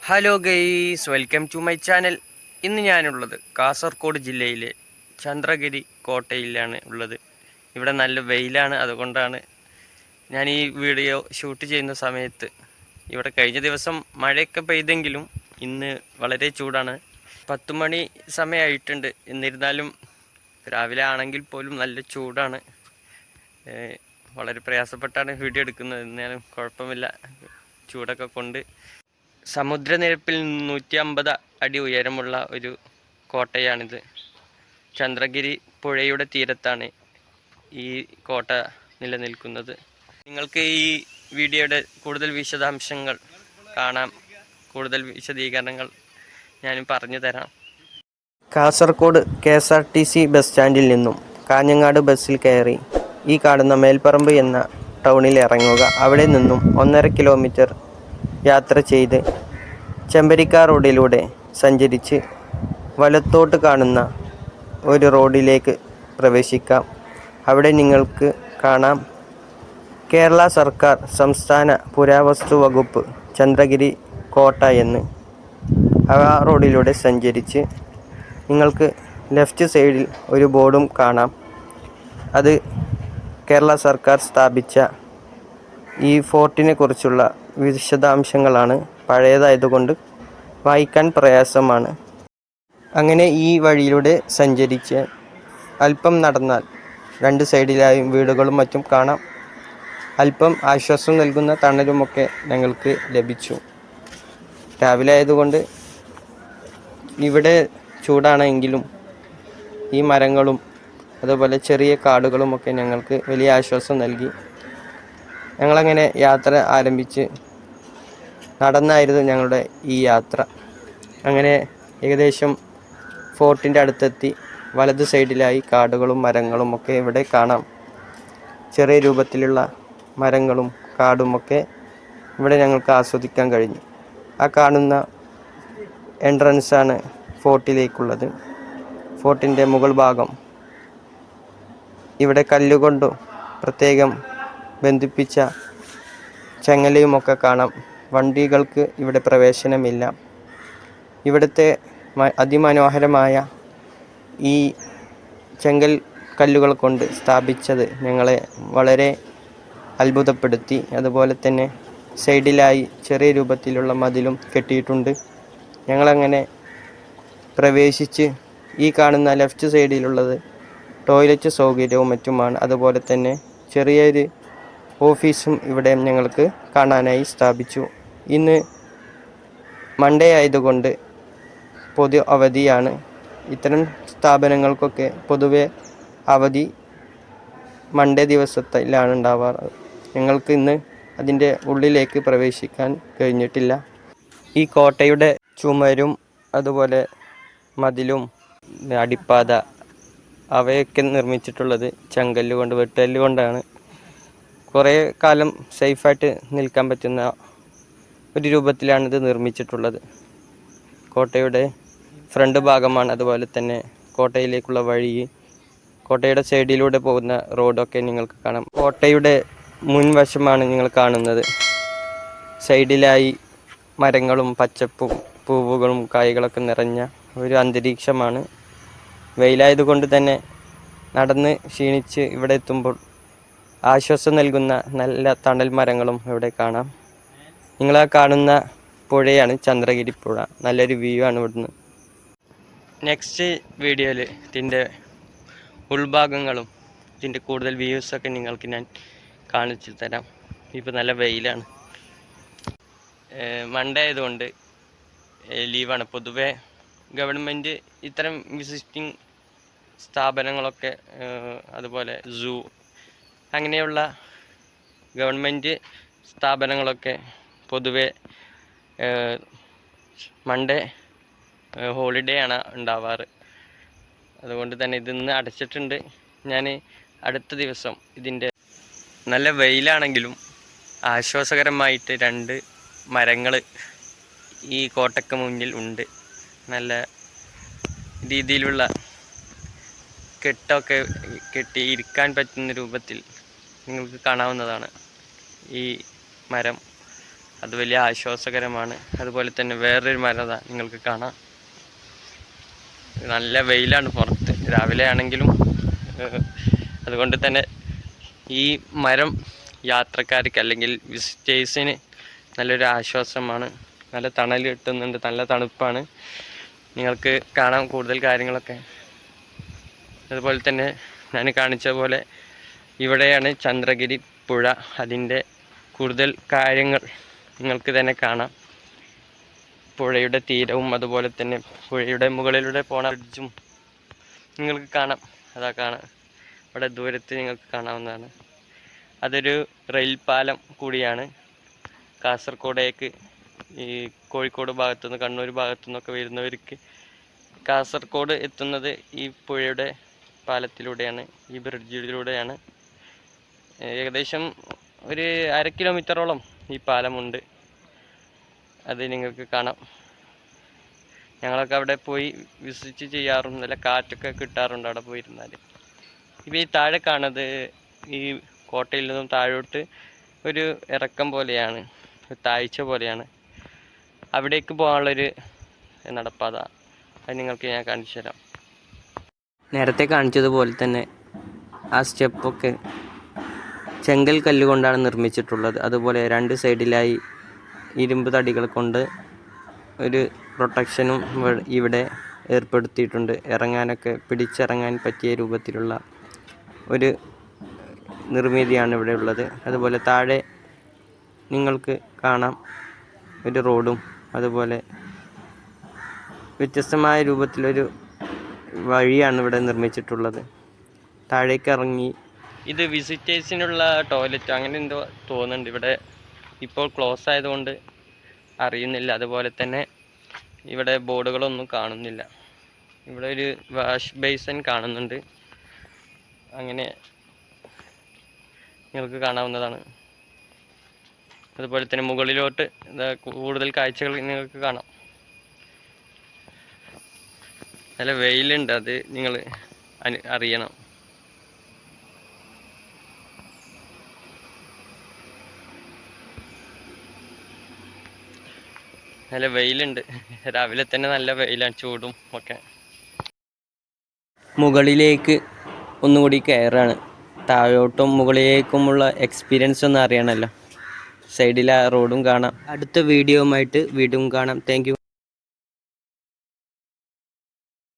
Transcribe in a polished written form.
Hello guys, welcome to my channel. ഇന്ന് ഞാനുള്ളത് കാസർഗോഡ് ജില്ലയിലെ ചന്ദ്രഗിരി കോട്ടയിലാണ് ഉള്ളത്. ഇവിടെ നല്ല വെയിലാണ്, അതുകൊണ്ടാണ് ഞാൻ ഈ വീഡിയോ ഷൂട്ട് ചെയ്യുന്ന സമയത്ത്. ഇവിടെ കഴിഞ്ഞ ദിവസം മഴയൊക്കെ പെയ്തെങ്കിലും ഇന്ന് വളരെ ചൂടാണ്. 10 മണി സമയമായിട്ടുണ്ട്. എന്നിരുന്നാലും രാവിലെ ആണെങ്കിൽ പോലും നല്ല ചൂടാണ്. വളരെ പ്രയാസപ്പെട്ടാണ് വീഡിയോ എടുക്കുന്നത്. എന്നാലും കുഴപ്പമില്ല, ചൂടൊക്കെ കൊണ്ട്. സമുദ്രനിരപ്പിൽ 150 അടി ഉയരമുള്ള ഒരു കോട്ടയാണിത്. ചന്ദ്രഗിരി പുഴയുടെ തീരത്താണ് ഈ കോട്ട നിലനിൽക്കുന്നത്. നിങ്ങൾക്ക് ഈ വീഡിയോയുടെ കൂടുതൽ വിശദാംശങ്ങൾ കാണാം. കൂടുതൽ വിശദീകരണങ്ങൾ ഞാൻ പറഞ്ഞു തരാം. കാസർഗോഡ് KSRTC ബസ് സ്റ്റാൻഡിൽ നിന്നും കാഞ്ഞങ്ങാട് ബസ്സിൽ കയറി ഈ കാണുന്ന മേൽപ്പറമ്പ് എന്ന ടൗണിൽ ഇറങ്ങുക. അവിടെ നിന്നും 1.5 കിലോമീറ്റർ യാത്ര ചെയ്ത് ചെമ്പരിക്ക റോഡിലൂടെ സഞ്ചരിച്ച് വലത്തോട്ട് കാണുന്ന ഒരു റോഡിലേക്ക് പ്രവേശിക്കാം. അവിടെ നിങ്ങൾക്ക് കാണാം കേരള സർക്കാർ സംസ്ഥാന പുരാവസ്തു വകുപ്പ് ചന്ദ്രഗിരി കോട്ട എന്ന്. ആ റോഡിലൂടെ സഞ്ചരിച്ച് നിങ്ങൾക്ക് ലെഫ്റ്റ് സൈഡിൽ ഒരു ബോർഡും കാണാം. അത് കേരള സർക്കാർ സ്ഥാപിച്ച ഈ ഫോർട്ടിനെ കുറിച്ചുള്ള വിശദാംശങ്ങളാണ്. പഴയതായതുകൊണ്ട് വായിക്കാൻ പ്രയാസമാണ്. അങ്ങനെ ഈ വഴിയിലൂടെ സഞ്ചരിച്ച് അല്പം നടന്നാൽ 2 സൈഡിലായും വീടുകളും മറ്റും കാണാം. അല്പം ആശ്വാസം നൽകുന്ന തണലുമൊക്കെ ഞങ്ങൾക്ക് ലഭിച്ചു. രാവിലെ ആയതുകൊണ്ട് ഇവിടെ ചൂടാണെങ്കിലും ഈ മരങ്ങളും അതുപോലെ ചെറിയ കാടുകളുമൊക്കെ ഞങ്ങൾക്ക് വലിയ ആശ്വാസം നൽകി. ഞങ്ങളങ്ങനെ യാത്ര ആരംഭിച്ച് നടന്നായിരുന്നു ഞങ്ങളുടെ ഈ യാത്ര. അങ്ങനെ ഏകദേശം ഫോർട്ടിൻ്റെ അടുത്തെത്തി. വലത് സൈഡിലായി കാടുകളും മരങ്ങളും ഒക്കെ ഇവിടെ കാണാം. ചെറിയ രൂപത്തിലുള്ള മരങ്ങളും കാടുമൊക്കെ ഇവിടെ ഞങ്ങൾക്ക് ആസ്വദിക്കാൻ കഴിഞ്ഞു. ആ കാണുന്ന എൻട്രൻസാണ് ഫോർട്ടിലേക്കുള്ളത്. ഫോർട്ടിൻ്റെ മുകൾ ഭാഗം ഇവിടെ കല്ലുകൊണ്ടും പ്രത്യേകം ബന്ധിപ്പിച്ച ചങ്ങലയുമൊക്കെ കാണാം. വണ്ടികൾക്ക് ഇവിടെ പ്രവേശനമില്ല. ഇവിടുത്തെ അതിമനോഹരമായ ഈ ചെങ്കൽ കല്ലുകൾ കൊണ്ട് സ്ഥാപിച്ചത് ഞങ്ങളെ വളരെ അത്ഭുതപ്പെടുത്തി. അതുപോലെ തന്നെ സൈഡിലായി ചെറിയ രൂപത്തിലുള്ള മതിലും കെട്ടിയിട്ടുണ്ട്. ഞങ്ങളങ്ങനെ പ്രവേശിച്ച് ഈ കാണുന്ന ലെഫ്റ്റ് സൈഡിലുള്ളത് ടോയ്ലറ്റ് സൗകര്യവും മറ്റുമാണ്. അതുപോലെ തന്നെ ചെറിയൊരു ഓഫീസും ഇവിടെ ഞങ്ങൾക്ക് കാണാനായി സ്ഥാപിച്ചു. ഇന്ന് മൺഡേ ആയതുകൊണ്ട് പൊതു അവധിയാണ്. ഇത്തരം സ്ഥാപനങ്ങൾക്കൊക്കെ പൊതുവെ അവധി മൺഡേ ദിവസത്തിലാണ് ഉണ്ടാവാറ്. ഞങ്ങൾക്ക് ഇന്ന് അതിൻ്റെ ഉള്ളിലേക്ക് പ്രവേശിക്കാൻ കഴിഞ്ഞിട്ടില്ല. ഈ കോട്ടയുടെ ചുമരും അതുപോലെ മതിലും അടിപ്പാത അവയൊക്കെ നിർമ്മിച്ചിട്ടുള്ളത് ചെങ്കല്ല് കൊണ്ട്, വെട്ടുകല്ല് കൊണ്ടാണ്. കുറേ കാലം സേഫായിട്ട് നിൽക്കാൻ പറ്റുന്ന ഒരു രൂപത്തിലാണിത് നിർമ്മിച്ചിട്ടുള്ളത്. കോട്ടയുടെ ഫ്രണ്ട് ഭാഗമാണ്. അതുപോലെ തന്നെ കോട്ടയിലേക്കുള്ള വഴി, കോട്ടയുടെ സൈഡിലൂടെ പോകുന്ന റോഡൊക്കെ നിങ്ങൾക്ക് കാണാം. കോട്ടയുടെ മുൻവശമാണ് നിങ്ങൾ കാണുന്നത്. സൈഡിലായി മരങ്ങളും പച്ചപ്പും പൂവുകളും കായ്കളൊക്കെ നിറഞ്ഞ ഒരു അന്തരീക്ഷമാണ്. വെയിലായതുകൊണ്ട് തന്നെ നടന്ന് ക്ഷീണിച്ച് ഇവിടെ എത്തുമ്പോൾ ആശ്വാസം നൽകുന്ന നല്ല തണൽ മരങ്ങളും ഇവിടെ കാണാം. നിങ്ങളാ കാണുന്ന പുഴയാണ് ചന്ദ്രഗിരി പുഴ. നല്ലൊരു വ്യൂ ആണ് ഇവിടുന്ന്. നെക്സ്റ്റ് വീഡിയോയിൽ ഇതിൻ്റെ ഉൾഭാഗങ്ങളും ഇതിൻ്റെ കൂടുതൽ വ്യൂസൊക്കെ നിങ്ങൾക്ക് ഞാൻ കാണിച്ചു തരാം. ഇപ്പോൾ നല്ല വെയിലാണ്. മൺഡേ ആയതുകൊണ്ട് ലീവാണ്. പൊതുവെ ഗവൺമെൻറ് ഇത്തരം വിസിറ്റിംഗ് സ്ഥാപനങ്ങളൊക്കെ, അതുപോലെ സൂ അങ്ങനെയുള്ള ഗവൺമെൻറ് സ്ഥാപനങ്ങളൊക്കെ പൊതുവെ മൺഡേ ഹോളിഡേ ആണ് ഉണ്ടാവാറ്. അതുകൊണ്ട് തന്നെ ഇതിന്ന് അടച്ചിട്ടുണ്ട്. ഞാൻ അടുത്ത ദിവസം ഇതിൻ്റെ നല്ല വെയിലാണെങ്കിലും ആശ്വാസകരമായിട്ട് 2 മരങ്ങൾ ഈ കോട്ടയ്ക്ക് മുന്നിൽ ഉണ്ട്. നല്ല രീതിയിലുള്ള കെട്ടൊക്കെ കെട്ടി ഇരിക്കാൻ പറ്റുന്ന രൂപത്തിൽ നിങ്ങൾക്ക് കാണാവുന്നതാണ് ഈ മരം. അത് വലിയ ആശ്വാസകരമാണ്. അതുപോലെ തന്നെ വേറൊരു മരം നിങ്ങൾക്ക് കാണാം. നല്ല വെയിലാണ് പുറത്ത്, രാവിലെ ആണെങ്കിലും. അതുകൊണ്ട് തന്നെ ഈ മരം യാത്രക്കാർക്ക് അല്ലെങ്കിൽ വിസിറ്റേഴ്സിന് നല്ലൊരു ആശ്വാസമാണ്. നല്ല തണൽ കിട്ടുന്നുണ്ട്, നല്ല തണുപ്പാണ്. നിങ്ങൾക്ക് കാണാം കൂടുതൽ കാര്യങ്ങളൊക്കെ. അതുപോലെ തന്നെ ഞാൻ കാണിച്ച പോലെ ഇവിടെയാണ് ചന്ദ്രഗിരി പുഴ. അതിൻ്റെ കൂടുതൽ കാര്യങ്ങൾ നിങ്ങൾക്ക് തന്നെ കാണാം. പുഴയുടെ തീരവും അതുപോലെ തന്നെ പുഴയുടെ മുകളിലൂടെ പോണ ബ്രിഡ്ജും നിങ്ങൾക്ക് കാണാം. അതാ കാണാം, ഇവിടെ ദൂരത്ത് നിങ്ങൾക്ക് കാണാവുന്നതാണ്. അതൊരു റെയിൽ പാലം കൂടിയാണ്. കാസർഗോഡേക്ക് ഈ കോഴിക്കോട് ഭാഗത്തുനിന്ന് കണ്ണൂർ ഭാഗത്തു നിന്നൊക്കെ വരുന്നവർക്ക് കാസർഗോഡ് എത്തുന്നത് ഈ പുഴയുടെ പാലത്തിലൂടെയാണ്, ഈ ബ്രിഡ്ജിലൂടെയാണ്. ഏകദേശം ഒരു 1/2 കിലോമീറ്ററോളം ഈ പാലമുണ്ട്. അത് നിങ്ങൾക്ക് കാണാം. ഞങ്ങളൊക്കെ അവിടെ പോയി വിസിറ്റ് ചെയ്യാറുണ്ട്. നല്ല കാറ്റൊക്കെ കിട്ടാറുണ്ട് അവിടെ പോയിരുന്നാൽ. ഇപ്പോൾ ഈ താഴെ കാണുന്നത് ഈ കോട്ടയിൽ നിന്നും താഴോട്ട് ഒരു ഇറക്കം പോലെയാണ്, താഴ്ച പോലെയാണ്. അവിടേക്ക് പോകാനുള്ളൊരു നടപ്പാത, അത് നിങ്ങൾക്ക് ഞാൻ കാണിച്ചു തരാം. നേരത്തെ കാണിച്ചതുപോലെ തന്നെ ആ സ്റ്റെപ്പൊക്കെ ചെങ്കൽ കല്ലുകൊണ്ടാണ് നിർമ്മിച്ചിട്ടുള്ളത്. അതുപോലെ 2 സൈഡിലായി ഇരുമ്പ് തടികൾ കൊണ്ട് ഒരു പ്രൊട്ടക്ഷനും ഇവിടെ ഏർപ്പെടുത്തിയിട്ടുണ്ട്. ഇറങ്ങാനൊക്കെ പിടിച്ചിറങ്ങാൻ പറ്റിയ രൂപത്തിലുള്ള ഒരു നിർമ്മിതിയാണ് ഇവിടെ ഉള്ളത്. അതുപോലെ താഴെ നിങ്ങൾക്ക് കാണാം ഒരു റോഡും അതുപോലെ വ്യത്യസ്തമായ രൂപത്തിലൊരു വഴിയാണ് ഇവിടെ നിർമ്മിച്ചിട്ടുള്ളത്. താഴേക്ക് ഇറങ്ങി ഇത് വിസിറ്റേഴ്സിനുള്ള ടോയ്ലറ്റ് അങ്ങനെ എന്തോ തോന്നുന്നുണ്ട്. ഇവിടെ ഇപ്പോൾ ക്ലോസ് ആയതുകൊണ്ട് അറിയുന്നില്ല. അതുപോലെ തന്നെ ഇവിടെ ബോർഡുകളൊന്നും കാണുന്നില്ല. ഇവിടെ ഒരു വാഷ് ബേസിൻ കാണുന്നുണ്ട്, അങ്ങനെ നിങ്ങൾക്ക് കാണാവുന്നതാണ്. അതുപോലെ തന്നെ മുകളിലോട്ട് കൂടുതൽ കാഴ്ചകൾ നിങ്ങൾക്ക് കാണാം. നല്ല വെയിലുണ്ട്, അത് നിങ്ങൾ അറിയണം. നല്ല വെയിലുണ്ട്, രാവിലെ തന്നെ നല്ല വെയിലാണ്, ചൂടും ഒക്കെ. മുകളിലേക്ക് ഒന്നുകൂടി കയറാണ്. താഴോട്ടും മുകളിലേക്കുമുള്ള എക്സ്പീരിയൻസ് ഒന്ന് അറിയണമല്ലോ. സൈഡിൽ ആ റോഡും കാണാം. അടുത്ത വീഡിയോയുമായിട്ട് വീണ്ടും കാണാം. Thank you.